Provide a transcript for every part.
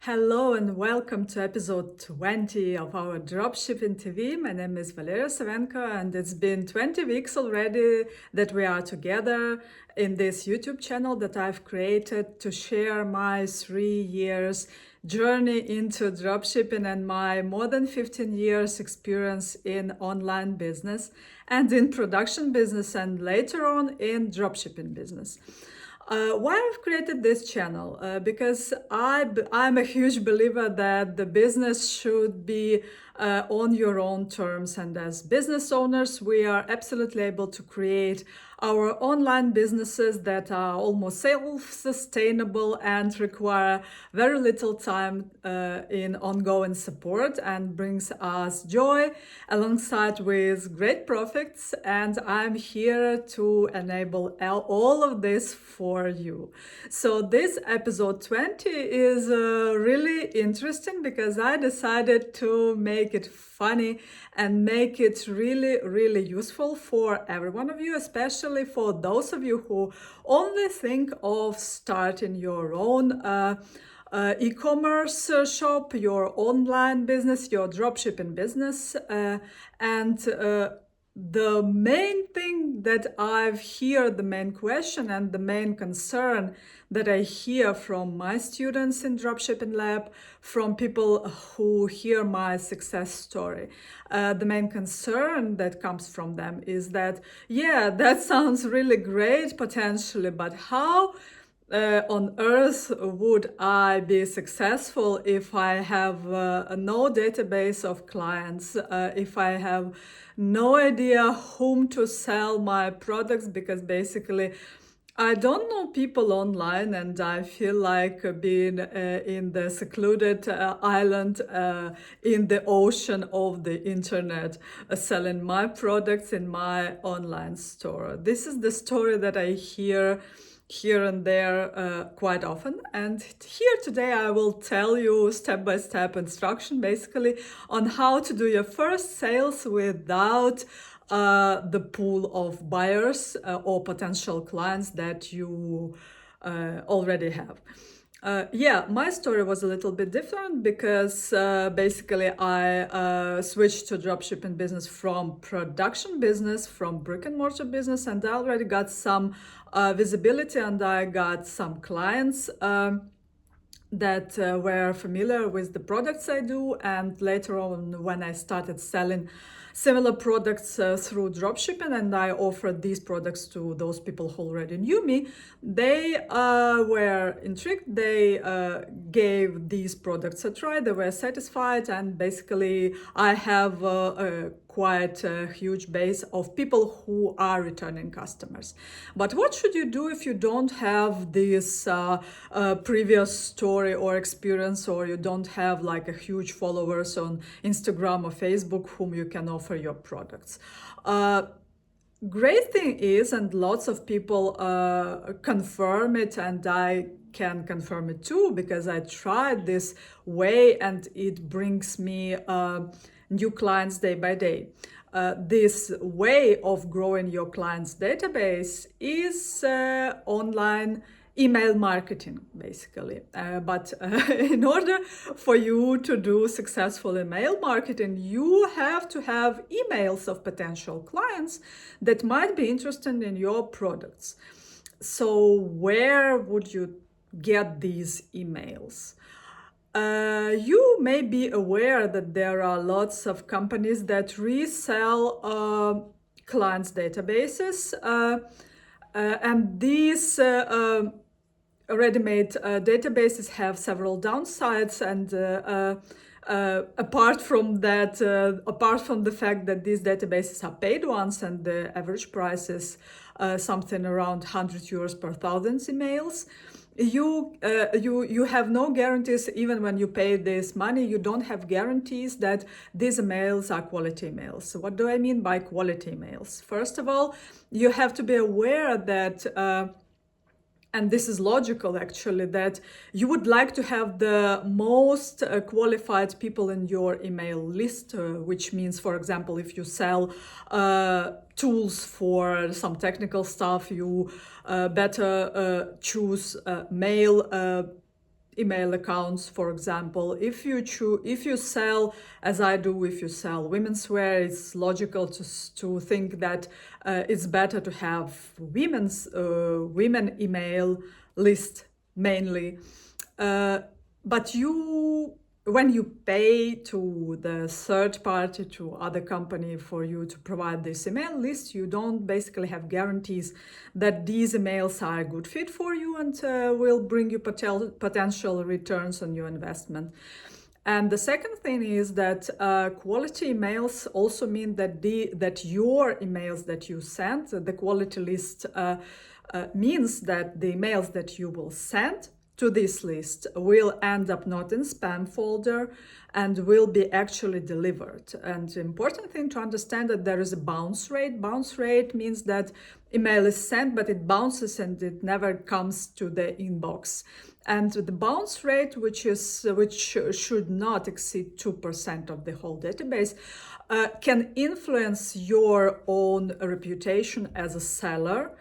Hello and welcome to episode 20 of our Dropshipping TV. My name is Valeria Savenko, and it's been 20 weeks already that we are together in this YouTube channel that I've created to share my 3 years journey into dropshipping and my more than 15 years experience in online business and in production business and later on in dropshipping business. Why I've created this channel? Because I'm a huge believer that the business should be on your own terms, and as business owners, we are absolutely able to create our online businesses that are almost self-sustainable and require very little time in ongoing support and brings us joy alongside with great profits. And I'm here to enable all of this for you. So this episode 20 is really interesting because I decided to make it funny and make it really useful for every one of you, especially for those of you who only think of starting your own e-commerce shop, your online business, your dropshipping business, and the main thing that I've heard, the main question and the main concern that I hear from my students in Dropshipping Lab, from people who hear my success story, the main concern that comes from them is that, yeah, that sounds really great potentially, but how on earth would I be successful if I have no database of clients, if I have no idea whom to sell my products, because basically I don't know people online and I feel like being in the secluded island in the ocean of the internet, selling my products in my online store. This is the story that I hear here and there quite often, and here today I will tell you step-by-step instruction basically on how to do your first sales without the pool of buyers or potential clients that you already have. Yeah, my story was a little bit different because basically I switched to dropshipping business from production business, from brick and mortar business, and I already got some visibility and I got some clients that were familiar with the products I do. And later on, when I started selling similar products through dropshipping and I offered these products to those people who already knew me, they were intrigued. They gave these products a try. They were satisfied, and basically I have quite a huge base of people who are returning customers. But what should you do if you don't have this previous story or experience, or you don't have like a huge followers on Instagram or Facebook whom you can offer your products? Great thing is, and lots of people confirm it, and I can confirm it too because I tried this way and it brings me new clients day by day. This way of growing your clients' database is online email marketing, basically. But in order for you to do successful email marketing, you have to have emails of potential clients that might be interested in your products. So where would you get these emails? You may be aware that there are lots of companies that resell clients' databases, and these ready-made databases have several downsides, and apart from that, apart from the fact that these databases are paid ones and the average price is something around 100 euros per thousand emails, you have no guarantees. Even when you pay this money, you don't have guarantees that these emails are quality emails. So what do I mean by quality emails? First of all, you have to be aware that and this is logical actually, that you would like to have the most qualified people in your email list, which means, for example, if you sell tools for some technical stuff, you better choose mail email accounts. For example, if you sell, as I do, if you sell women's wear, it's logical to think that it's better to have women email list mainly. But when you pay to the third party, to other company for you to provide this email list, you don't basically have guarantees that these emails are a good fit for you and will bring you potential returns on your investment. And the second thing is that quality emails also mean that your emails that you send, the quality list means that the emails that you will send to this list will end up not in spam folder and will be actually delivered. And the important thing to understand that there is a bounce rate. Bounce rate means that email is sent, but it bounces and it never comes to the inbox. And the bounce rate, which should not exceed 2% of the whole database, can influence your own reputation as a seller.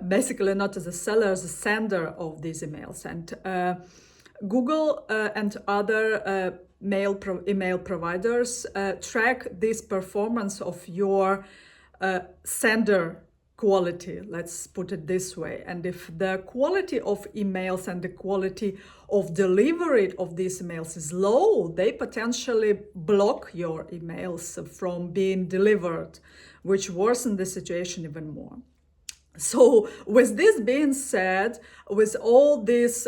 Basically not as a seller, as a sender of these emails. And Google and other email providers track this performance of your sender quality, let's put it this way. And if the quality of emails and the quality of delivery of these emails is low, they potentially block your emails from being delivered, which worsen the situation even more. So with this being said, with all these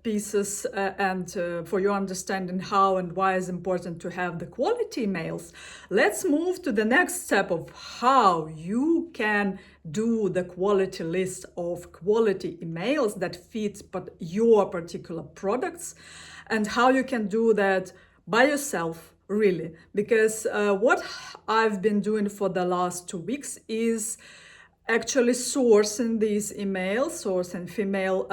pieces and for your understanding how and why it's important to have the quality emails, let's move to the next step of how you can do the quality list of quality emails that fit your particular products, and how you can do that by yourself, really. Because what I've been doing for the last 2 weeks is actually sourcing these emails, sourcing female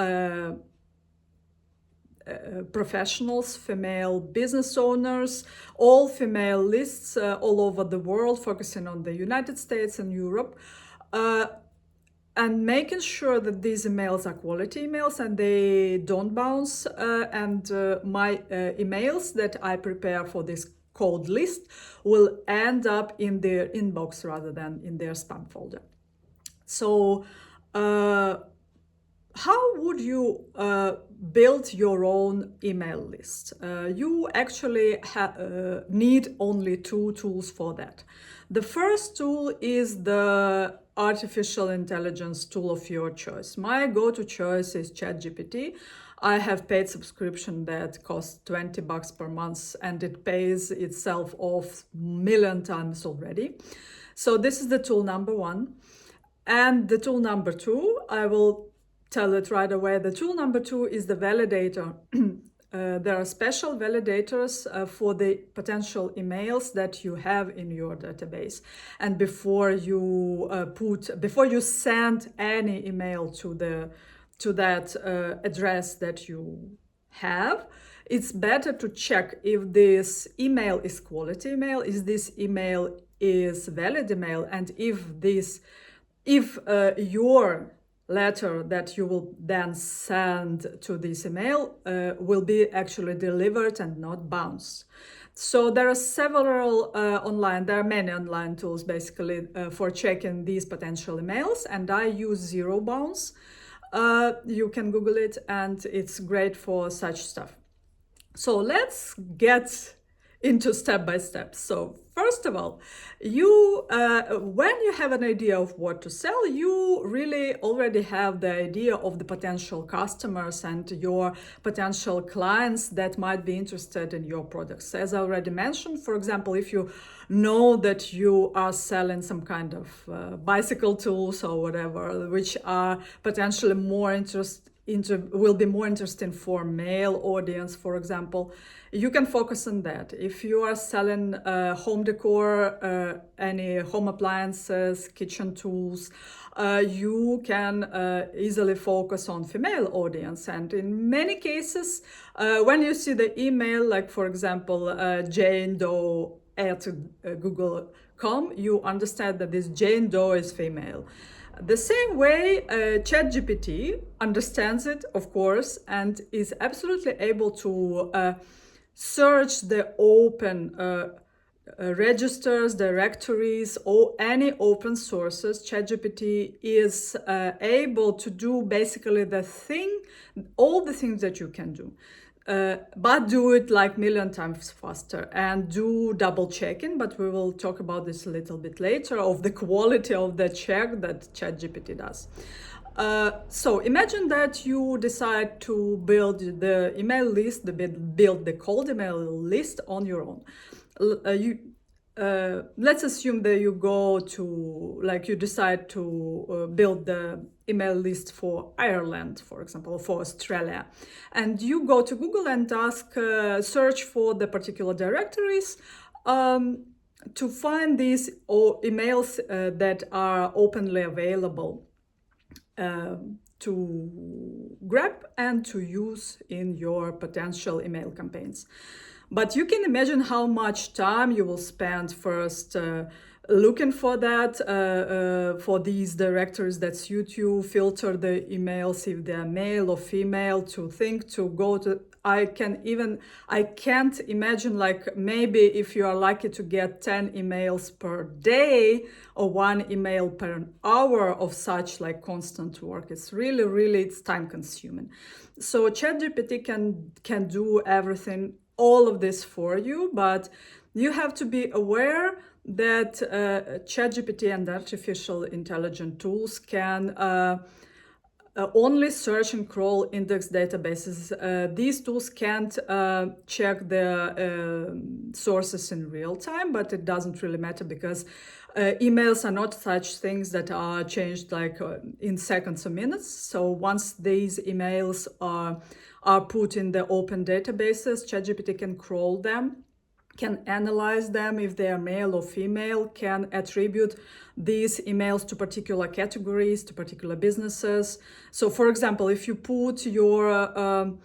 professionals, female business owners, all female lists all over the world, focusing on the United States and Europe, and making sure that these emails are quality emails and they don't bounce. And my emails that I prepare for this cold list will end up in their inbox rather than in their spam folder. So how would you build your own email list? You actually need only 2 tools for that. The first tool is the artificial intelligence tool of your choice. My go-to choice is ChatGPT. I have paid subscription that costs $20 per month, and it pays itself off a million times already. So this is the tool number 1. And the tool number 2, I will tell it right away. The tool number 2 is the validator. There are special validators for the potential emails that you have in your database. And before you send any email to that address that you have, it's better to check if this email is quality email, is this email is valid email, and if your letter that you will then send to this email will be actually delivered and not bounce. So there are there are many online tools basically for checking these potential emails, and I use Zero Bounce. You can Google it, and it's great for such stuff. So let's get into step by step. So first of all, when you have an idea of what to sell, you really already have the idea of the potential customers and your potential clients that might be interested in your products. As I already mentioned, for example, if you know that you are selling some kind of bicycle tools or whatever, which are potentially will be more interesting for male audience, for example, you can focus on that. If you are selling home decor, any home appliances, kitchen tools, you can easily focus on female audience. And in many cases, when you see the email, like for example, Jane Doe at google.com, you understand that this Jane Doe is female. The same way ChatGPT understands it, of course, and is absolutely able to search the open registers, directories, or any open sources. ChatGPT is able to do basically all the things that you can do. But do it like million times faster and do double checking. But we will talk about this a little bit later of the quality of the check that ChatGPT does. So imagine that you decide to build the email list, build the cold email list on your own. Let's assume that you decide to build the email list for Ireland, for example, or for Australia. And you go to Google and search for the particular directories to find these emails that are openly available to grab and to use in your potential email campaigns. But you can imagine how much time you will spend first looking for for these directories that suit you, filter the emails if they're male or female, to go to. I can't imagine, like, maybe if you are lucky to get 10 emails per day or 1 email per hour of such like constant work. It's really, it's time consuming. So ChatGPT can do everything, all of this for you, but you have to be aware that ChatGPT and artificial intelligence tools can only search and crawl index databases. These tools can't check the sources in real time, but it doesn't really matter because emails are not such things that are changed like in seconds or minutes. So once these emails are put in the open databases, ChatGPT can crawl them, can analyze them if they are male or female, can attribute these emails to particular categories, to particular businesses. So for example, if you put your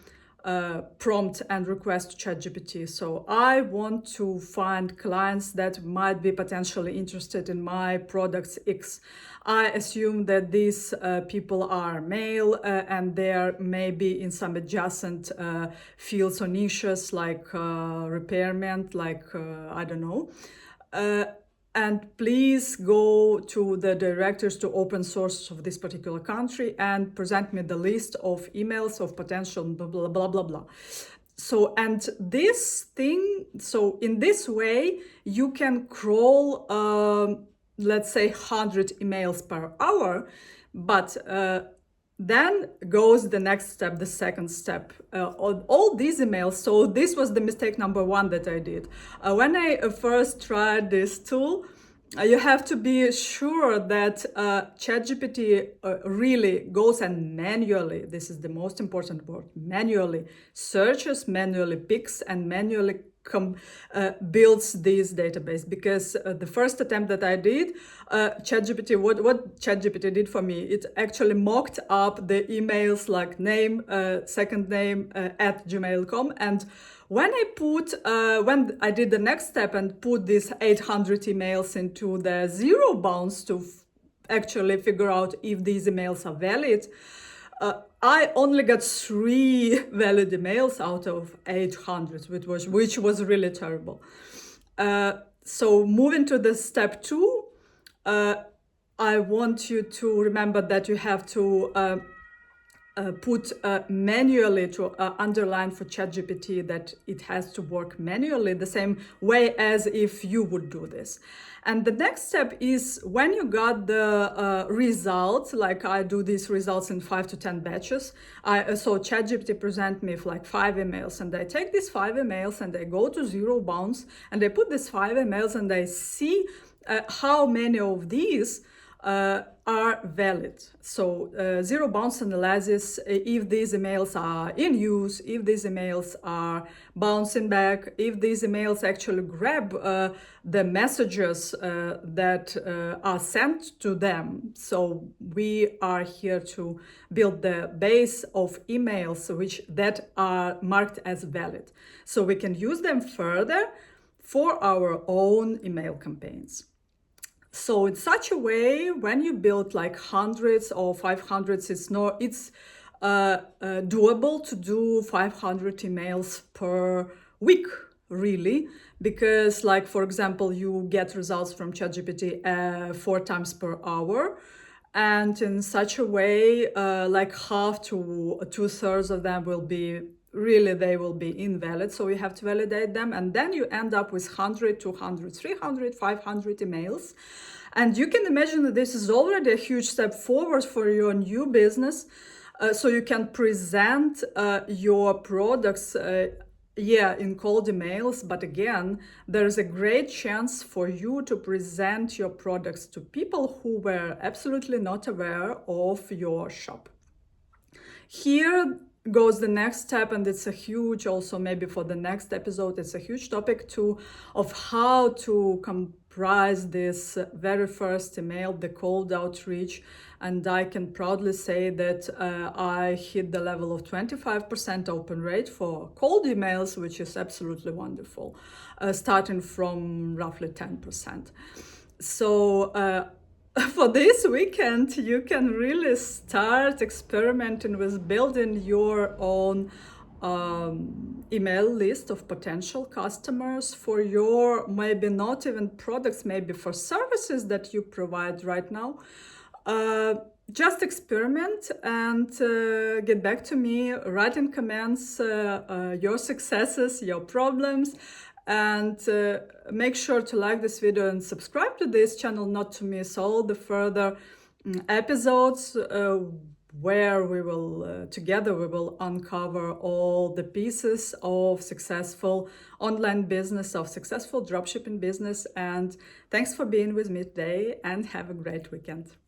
prompt and request to ChatGPT, so I want to find clients that might be potentially interested in my products X. I assume that these people are male and they're maybe in some adjacent fields or niches like repairment, like I don't know. And please go to the directors to open sources of this particular country and present me the list of emails of potential blah, blah, blah, blah, blah. So, and this thing, so in this way, you can crawl, let's say 100 emails per hour, but then goes the next step, the second step. On all these emails, so this was the mistake number 1 that I did. When I first tried this tool, you have to be sure that ChatGPT really goes and manually, this is the most important word, manually searches, manually picks, and manually builds this database. Because the first attempt that I did, ChatGPT, what ChatGPT did for me, it actually mocked up the emails like name, second name at gmail.com, and when I did the next step and put these 800 emails into the zero bounds to actually figure out if these emails are valid, I only got 3 valid emails out of 800, which was really terrible. So moving to the step 2, I want you to remember that you have to put manually to underline for ChatGPT that it has to work manually the same way as if you would do this. And the next step is when you got the results, like I do these results in 5 to 10 batches. So ChatGPT present me with like 5 emails, and I take these 5 emails and I go to zero bounds and I put these 5 emails and I see how many of these are valid. So zero bounds analysis if these emails are in use, if these emails are bouncing back, if these emails actually grab the messages that are sent to them. So we are here to build the base of emails that are marked as valid. So we can use them further for our own email campaigns. So in such a way, when you build like hundreds or 500s, it's doable to do 500 emails per week, really, because like for example, you get results from ChatGPT 4 times per hour. And in such a way, like half to 2/3 of them will be really, they will be invalid. So you have to validate them. And then you end up with 100, 200, 300, 500 emails. And you can imagine that this is already a huge step forward for your new business. So you can present your products in cold emails, but again, there's a great chance for you to present your products to people who were absolutely not aware of your shop. Here goes the next step, and it's a huge, also maybe for the next episode, it's a huge topic too, of how to comprise this very first email, the cold outreach. And I can proudly say that I hit the level of 25% open rate for cold emails, which is absolutely wonderful, starting from roughly 10%. So for this weekend, you can really start experimenting with building your own email list of potential customers for your, maybe not even products, maybe for services that you provide right now. Just experiment and get back to me, write in comments your successes, your problems, and make sure to like this video and subscribe to this channel not to miss all the further episodes where we will together we will uncover all the pieces of successful online business, of successful dropshipping business. And thanks for being with me today, and have a great weekend.